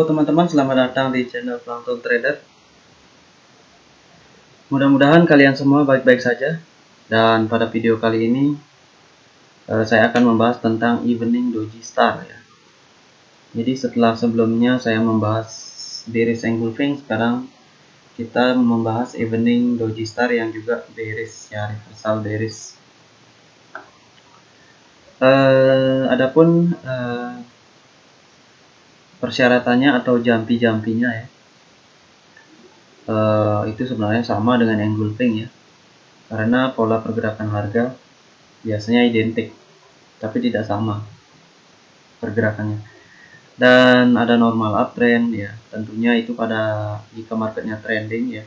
teman-teman, selamat datang di channel Plankton Trader. Mudah-mudahan kalian semua baik-baik saja. Dan pada video kali ini saya akan membahas tentang evening doji star ya. Jadi setelah sebelumnya saya membahas bearish engulfing, sekarang kita membahas evening doji star yang juga bearish ya, reversal bearish. Adapun persyaratannya atau jampi-jampinya ya, itu sebenarnya sama dengan engulfing ya, karena pola pergerakan harga biasanya identik tapi tidak sama pergerakannya. Dan ada normal uptrend ya, tentunya itu pada jika marketnya trending ya.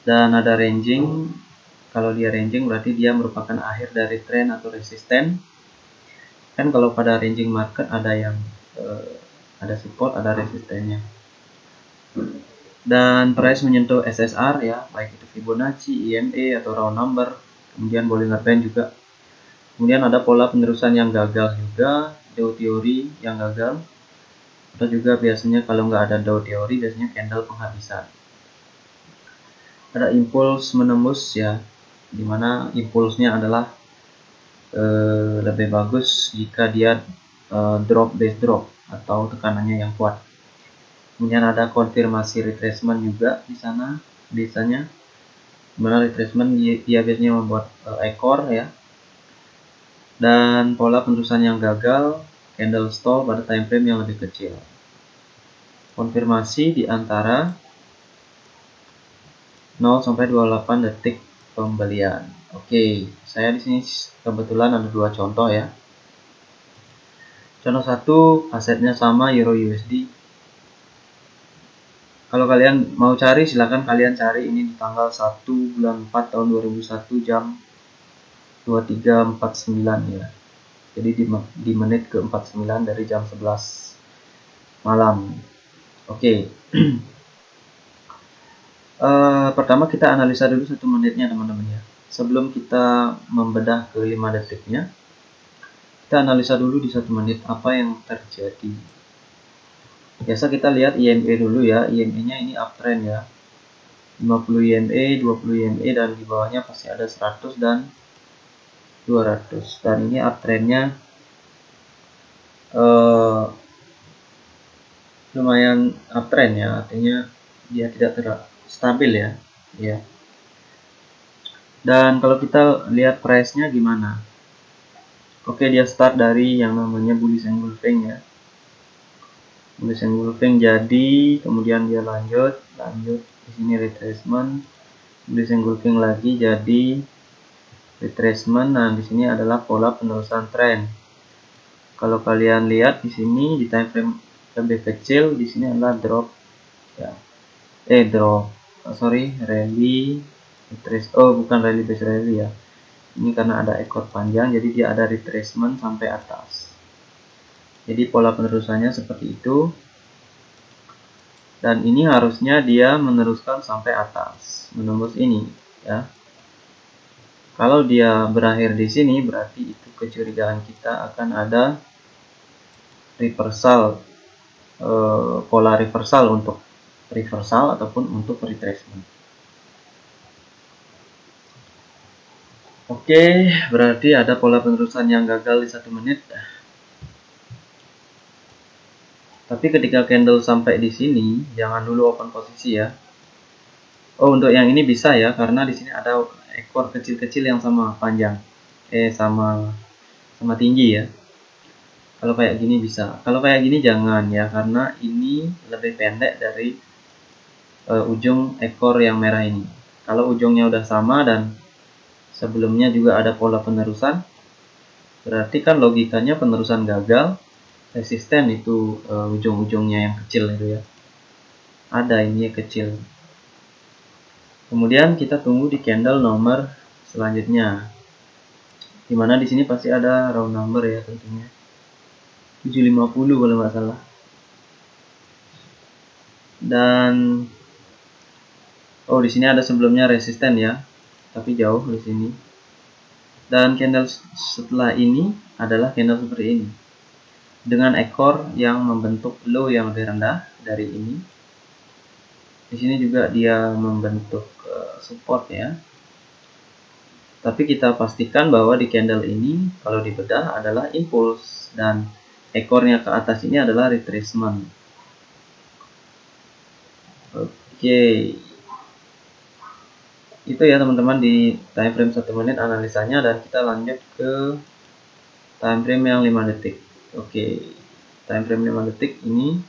Dan ada ranging, kalau dia ranging berarti dia merupakan akhir dari trend atau resisten. Kan kalau pada ranging market ada yang ada support, ada resistennya. Dan price menyentuh SSR ya, baik itu Fibonacci, EMA atau round number, kemudian Bollinger Band juga. Kemudian ada pola penerusan yang gagal juga, Dow teori yang gagal. Atau juga biasanya kalau nggak ada Dow teori, biasanya candle penghabisan. Ada impuls menembus ya, dimana impulsnya adalah lebih bagus jika dia drop base drop atau tekanannya yang kuat. Kemudian ada konfirmasi retracement juga di sana biasanya, dimana retracement dia biasanya membuat ekor ya. Dan pola penerusan yang gagal, candle stall pada time frame yang lebih kecil. Konfirmasi di antara 0 sampai 28 detik pembelian. Oke, saya di sini kebetulan ada dua contoh ya. Contoh satu, asetnya sama Euro USD. Kalau kalian mau cari, silahkan kalian cari ini di tanggal 1 bulan 4 tahun 2001 jam 23.49 ya. Jadi di menit ke 49 dari jam 11 malam. Oke. Pertama kita analisa dulu 1 menitnya teman-teman ya. Sebelum kita membedah ke 5 detiknya, kita analisa dulu di 1 menit apa yang terjadi. Biasa kita lihat IMA dulu ya. IMA-nya ini uptrend ya. 50 IMA, 20 IMA, dan di bawahnya pasti ada 100 dan 200. Dan ini uptrendnya lumayan uptrend ya, artinya dia tidak stabil ya. Ya. Dan kalau kita lihat price-nya gimana? Oke, dia start dari yang namanya bullish engulfing ya. Bullish engulfing jadi, kemudian dia lanjut di sini retracement, bullish engulfing lagi jadi retracement. Nah, di sini adalah pola penerusan tren. Kalau kalian lihat di sini di time frame lebih kecil, di sini adalah drop ya. Rally retrace. Oh, bukan rally base rally ya. Ini karena ada ekor panjang, jadi dia ada retracement sampai atas. Jadi pola penerusannya seperti itu. Dan ini harusnya dia meneruskan sampai atas, menembus ini ya. Kalau dia berakhir di sini, berarti itu kecurigaan kita akan ada reversal, pola reversal untuk reversal ataupun untuk retracement. Oke, berarti ada pola penerusan yang gagal di 1 menit. Tapi ketika candle sampai di sini, jangan dulu open posisi ya. Oh, untuk yang ini bisa ya, karena di sini ada ekor kecil-kecil yang sama panjang, sama tinggi ya. Kalau kayak gini bisa. Kalau kayak gini jangan ya, karena ini lebih pendek dari ujung ekor yang merah ini. Kalau ujungnya udah sama dan sebelumnya juga ada pola penerusan, berarti kan logikanya penerusan gagal. Resisten itu ujung-ujungnya yang kecil itu ya. Ada ini kecil. Kemudian kita tunggu di candle nomor selanjutnya. Dimana di sini pasti ada round number ya tentunya. 750 kalau nggak salah. Dan di sini ada sebelumnya resisten ya, tapi jauh di sini. Dan candle setelah ini adalah candle seperti ini. dengan ekor yang membentuk low yang lebih rendah dari ini. Di sini juga dia membentuk support ya. Tapi kita pastikan bahwa di candle ini kalau dibedah adalah impulse dan ekornya ke atas ini adalah retracement. Oke. Itu ya teman-teman di time frame 1 menit analisanya, dan kita lanjut ke time frame yang 5 detik. Oke. Time frame 5 detik ini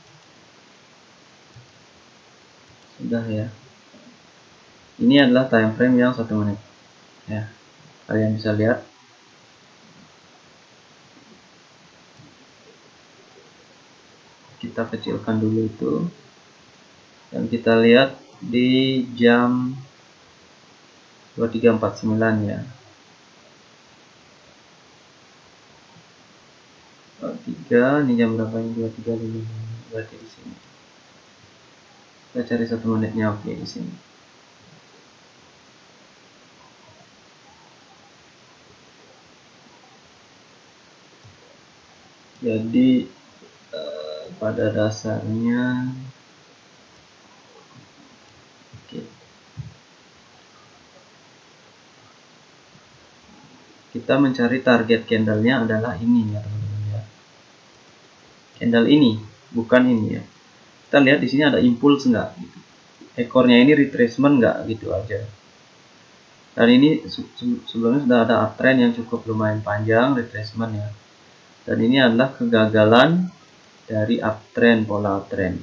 sudah ya. Ini adalah time frame yang 1 menit. Ya. Kalian bisa lihat. Kita kecilkan dulu itu. Dan kita lihat di jam 23.49 ya. 23, ini jam berapa ini? 23.55. Berarti di sini. Kita cari 1 menitnya. Oke, di sini. Jadi pada dasarnya kita mencari target candlenya adalah ini ya teman-teman ya. Candle ini, bukan ini ya. Kita lihat di sini ada impulse enggak gitu. Ekornya ini retracement enggak gitu aja. Dan ini sebelumnya sudah ada uptrend yang cukup lumayan panjang, retracement ya. Dan ini adalah kegagalan dari uptrend, pola uptrend.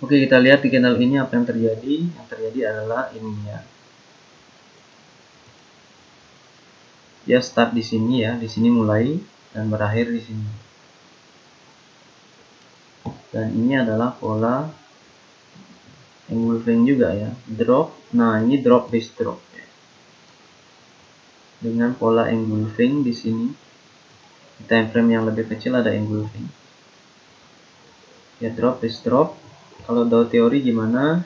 Oke, kita lihat di candle ini apa yang terjadi. Yang terjadi adalah ini ya. Dia start di sini ya, di sini mulai dan berakhir di sini. Dan ini adalah pola engulfing juga ya, drop. Nah, ini drop base drop ya. Dengan pola engulfing di sini. Di time frame yang lebih kecil ada engulfing. Ya, drop base drop. Kalau Dow teori gimana?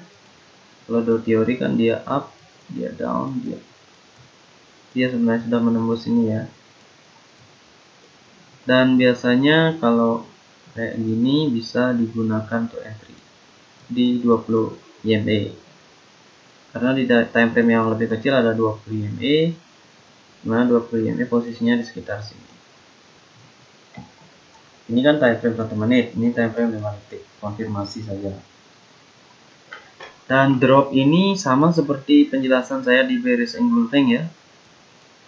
Kalau Dow teori kan dia up, dia down, dia sebenarnya sudah menembus ini ya. Dan biasanya kalau kayak gini bisa digunakan untuk entry di 20 EMA. Karena di time frame yang lebih kecil ada 20 EMA, dimana 20 EMA posisinya di sekitar sini. Ini kan time frame 1 menit, ini time frame 5 detik, konfirmasi saja. Dan drop ini sama seperti penjelasan saya di bearish engulfing ya.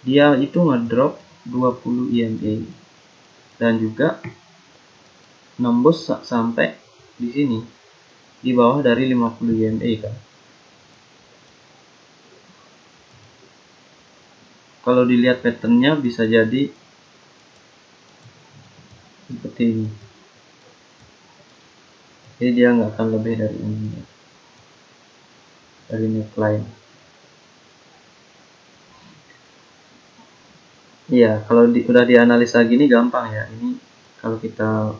Dia itu ngedrop 20 EMA dan juga nembus sampai di sini di bawah dari 50 EMA kan. Kalau dilihat patternnya bisa jadi seperti ini. Jadi dia nggak akan lebih dari ini ya. Dari neckline. Iya, kalau udah dianalisa gini gampang ya. Ini kalau kita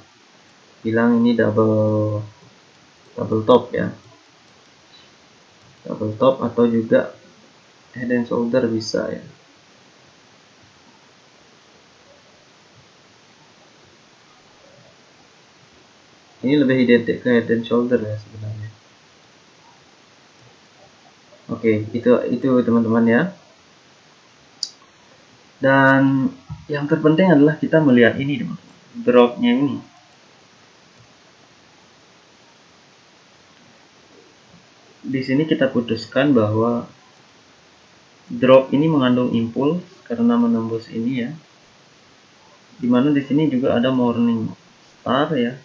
bilang ini double top ya. Double top atau juga head and shoulder bisa ya. Ini lebih identik ke head and shoulder ya sebenarnya. Oke, itu teman-teman ya. Dan yang terpenting adalah kita melihat ini teman-teman, dropnya ini. Di sini kita putuskan bahwa drop ini mengandung impuls karena menembus ini ya. Dimana di sini juga ada morning star ya.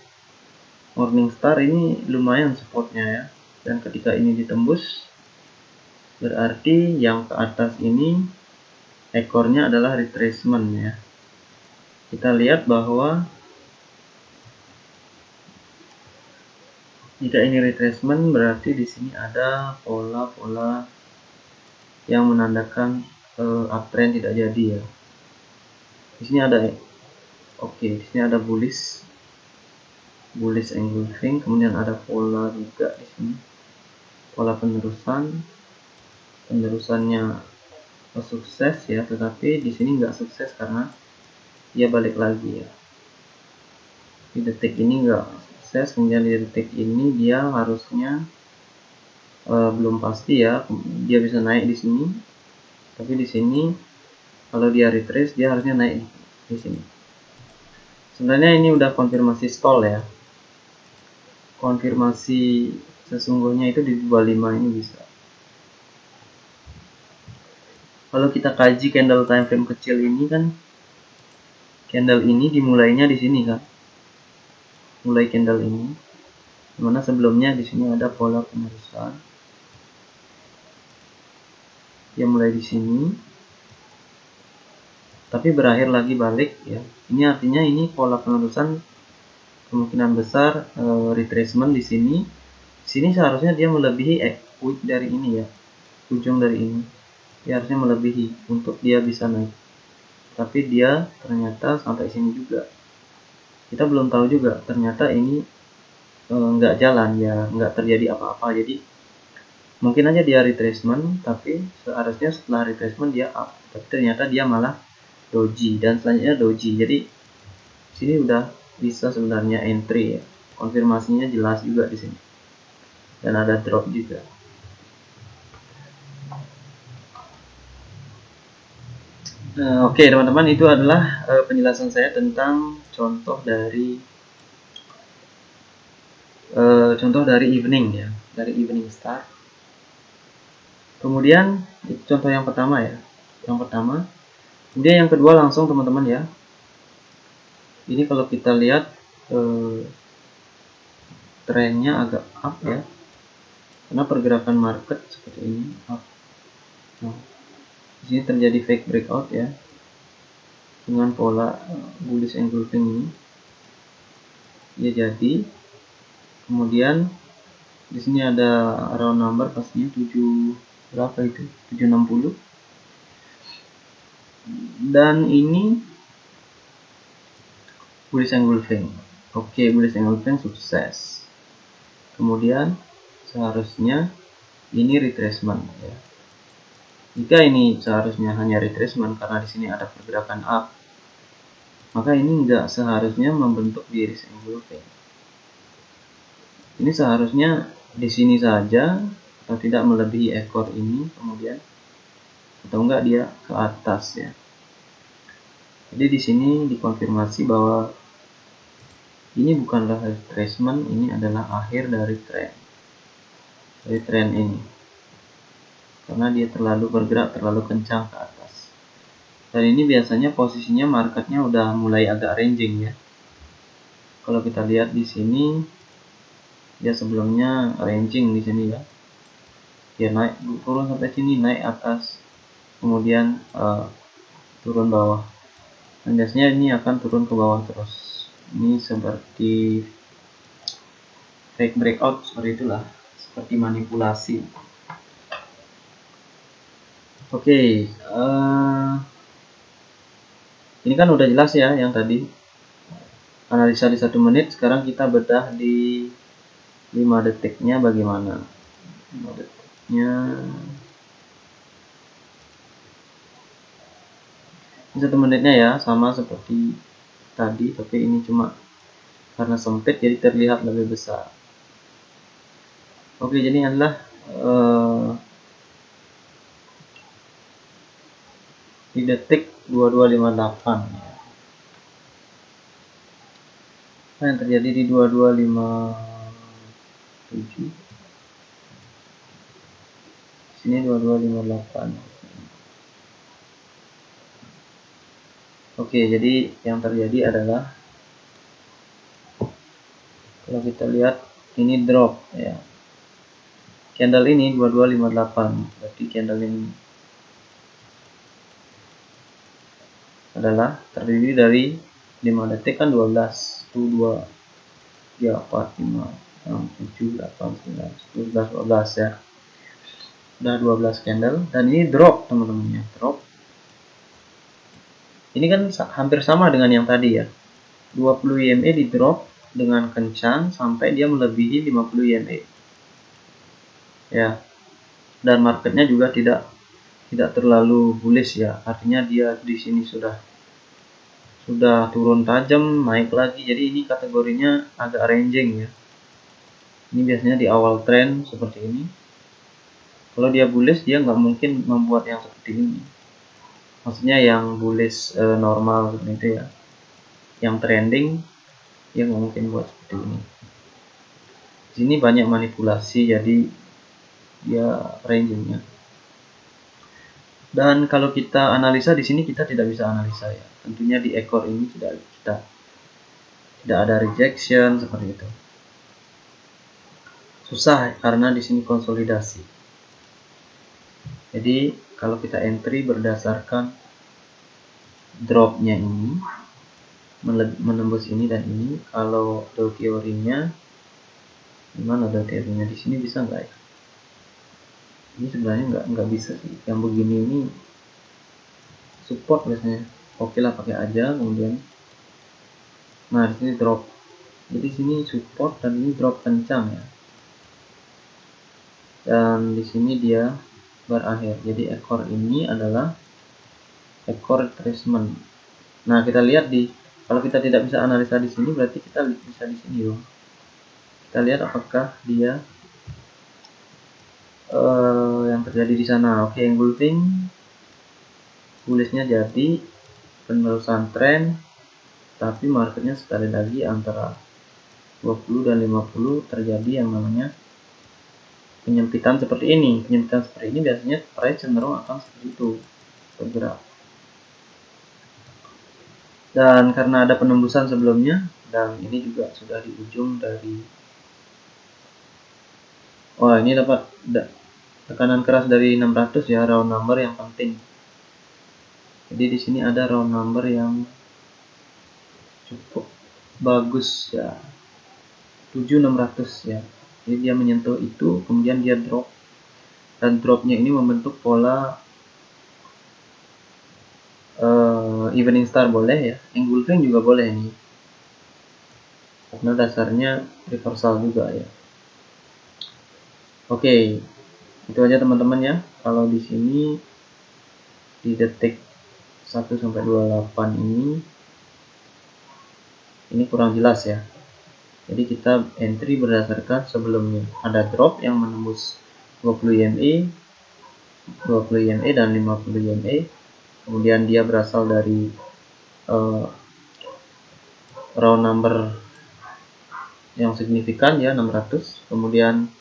Morning star ini lumayan supportnya ya. Dan ketika ini ditembus, berarti yang ke atas ini ekornya adalah retracement ya. Kita lihat bahwa jika ini retracement berarti di sini ada pola-pola yang menandakan uptrend tidak jadi ya. Di sini ada di sini ada bullish engulfing, kemudian ada pola juga di sini. Pola penerusannya sukses ya, tetapi di sini nggak sukses karena dia balik lagi ya. Di detik ini enggak sukses, kemudian di detik ini dia harusnya belum pasti ya, dia bisa naik di sini, tapi di sini kalau dia retrace dia harusnya naik di sini. Sebenarnya ini udah konfirmasi stall ya, konfirmasi sesungguhnya itu di 25 ini bisa. Kalau kita kaji candle time frame kecil ini kan, candle ini dimulainya di sini kan, mulai candle ini, dimana sebelumnya di sini ada pola penerusan, dia mulai di sini, tapi berakhir lagi balik ya. Ini artinya ini pola penerusan kemungkinan besar retracement di sini. Di sini seharusnya dia melebihi wick dari ini ya, ujung dari ini. Dia harusnya melebihi untuk dia bisa naik. Tapi dia ternyata sampai sini juga. Kita belum tahu juga, ternyata ini nggak jalan ya, nggak terjadi apa-apa. Jadi mungkin aja dia retracement, tapi seharusnya setelah retracement dia up, tapi ternyata dia malah doji dan selanjutnya doji. Jadi sini udah bisa sebenarnya entry ya, konfirmasinya jelas juga di sini, dan ada drop juga. Oke teman-teman, itu adalah penjelasan saya tentang contoh dari evening ya, dari evening star. Kemudian itu contoh yang pertama ya, kemudian yang kedua langsung teman-teman ya. Ini kalau kita lihat trennya agak up ya, karena pergerakan market seperti ini up. Nah, di sini terjadi fake breakout ya, dengan pola bullish engulfing ini. Ya jadi, kemudian di sini ada round number pastinya 7 berapa itu? 760. Dan ini bullish engulfing. Oke, bullish engulfing sukses. Kemudian seharusnya ini retracement ya. Jika ini seharusnya hanya retracement karena di sini ada pergerakan up, maka ini enggak seharusnya membentuk bullish engulfing. Ini seharusnya di sini saja atau tidak melebihi ekor ini, kemudian atau enggak dia ke atas ya. Jadi di sini dikonfirmasi bahwa ini bukanlah retracement, ini adalah akhir dari tren ini, karena dia terlalu bergerak terlalu kencang ke atas. Dan ini biasanya posisinya marketnya udah mulai agak ranging ya. Kalau kita lihat di sini, dia sebelumnya ranging di sini ya. Dia naik turun sampai sini, naik atas, kemudian turun bawah. Dan biasanya ini akan turun ke bawah terus. Ini seperti fake breakout, seperti itulah, seperti manipulasi. Oke, ini kan udah jelas ya yang tadi analisa di 1 menit. Sekarang kita bedah di 5 detiknya bagaimana. 5 detiknya di 1 menitnya ya, sama seperti tadi, tapi ini cuma karena sempit jadi terlihat lebih besar. Oke, jadi adalah di detik 2258 ya. Apa yang terjadi di 2257? Sini 2258. Oke, jadi yang terjadi adalah kalau kita lihat ini drop ya. Candle ini 2258, berarti candle ini adalah terdiri dari 5 detik kan 12, 1, 2, 3, 4, 5, 6, 7, 8, 9, 10, 11, 12 ya. Udah 12 candle dan ini drop teman-teman ya, drop. Ini kan hampir sama dengan yang tadi ya. 20 EMA di drop dengan kencang sampai dia melebihi 50 EMA. Ya. Dan marketnya juga tidak terlalu bullish ya. Artinya dia di sini sudah sudah turun tajam, naik lagi. Jadi ini kategorinya agak ranging ya. Ini biasanya di awal tren seperti ini. Kalau dia bullish, dia nggak mungkin membuat yang seperti ini. Maksudnya yang bullish normal seperti itu ya. Yang trending, dia nggak mungkin buat seperti ini. Di sini banyak manipulasi, jadi dia rangingnya. Dan kalau kita analisa di sini kita tidak bisa analisa ya. Tentunya di ekor ini tidak ada rejection seperti itu. Susah karena di sini konsolidasi. Jadi kalau kita entry berdasarkan dropnya ini, menembus ini dan ini. Kalau teorinya, gimana teorinya di sini bisa nggak ya? Ini sebenarnya nggak bisa sih. Yang begini ini support biasanya. Oke lah, pakai aja. Kemudian, nah di sini drop. Jadi sini support dan ini drop kencang ya. Dan di sini dia berakhir. Jadi ekor ini adalah ekor retracement. Nah kita lihat kalau kita tidak bisa analisa di sini, berarti kita bisa di sini loh. Kita lihat apakah dia yang terjadi di sana. Oke, engulfing, bullishnya jadi, penerusan tren, tapi marketnya sekali lagi antara 20 dan 50 terjadi yang namanya penyempitan seperti ini. Penyempitan seperti ini biasanya price cenderung akan seperti itu bergerak. Dan karena ada penembusan sebelumnya, dan ini juga sudah di ujung dari, wah ini dapat tekanan keras dari 600 ya, round number yang penting. Jadi di sini ada round number yang cukup bagus ya, 7600 ya. Jadi dia menyentuh itu, kemudian dia drop, dan dropnya ini membentuk pola evening star boleh ya, engulfing juga boleh nih, karena dasarnya reversal juga ya. Oke, itu aja teman-teman ya. Kalau di sini di detik 1 sampai 28 ini kurang jelas ya. Jadi kita entry berdasarkan sebelumnya ada drop yang menembus 20 EMA, 20 EMA dan 50 EMA. Kemudian dia berasal dari round number yang signifikan ya, 600. Kemudian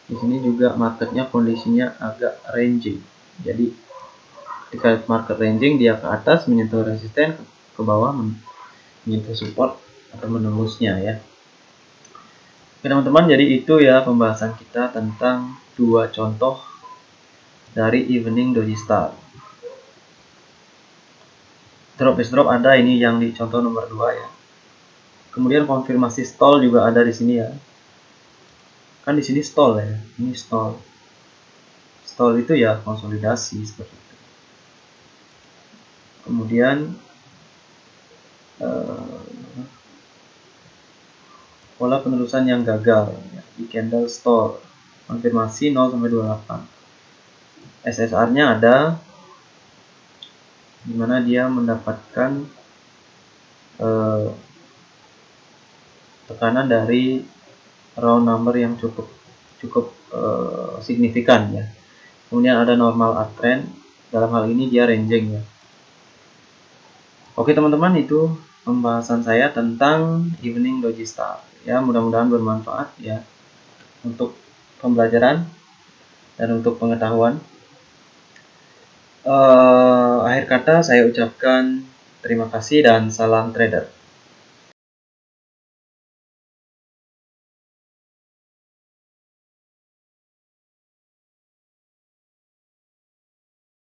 di sini juga marketnya kondisinya agak ranging. Jadi ketika market ranging, dia ke atas menyentuh resisten, ke bawah menyentuh support atau menembusnya ya. Oke teman-teman, jadi itu ya pembahasan kita tentang dua contoh dari evening doji star. Drop is drop ada ini yang di contoh nomor 2 ya. Kemudian konfirmasi stall juga ada di sini ya. Kan di sini stall ya, ini stall. Stall itu ya konsolidasi seperti itu. Kemudian pola penerusan yang gagal ya, di candle stall. Konfirmasi 0 sampai 28. SSR-nya ada, dimana dia mendapatkan tekanan dari round number yang cukup signifikan ya. Kemudian ada normal uptrend, dalam hal ini dia ranging ya. Oke teman-teman, itu pembahasan saya tentang evening doji star ya. Mudah-mudahan bermanfaat ya untuk pembelajaran dan untuk pengetahuan. Akhir kata saya ucapkan terima kasih dan salam trader.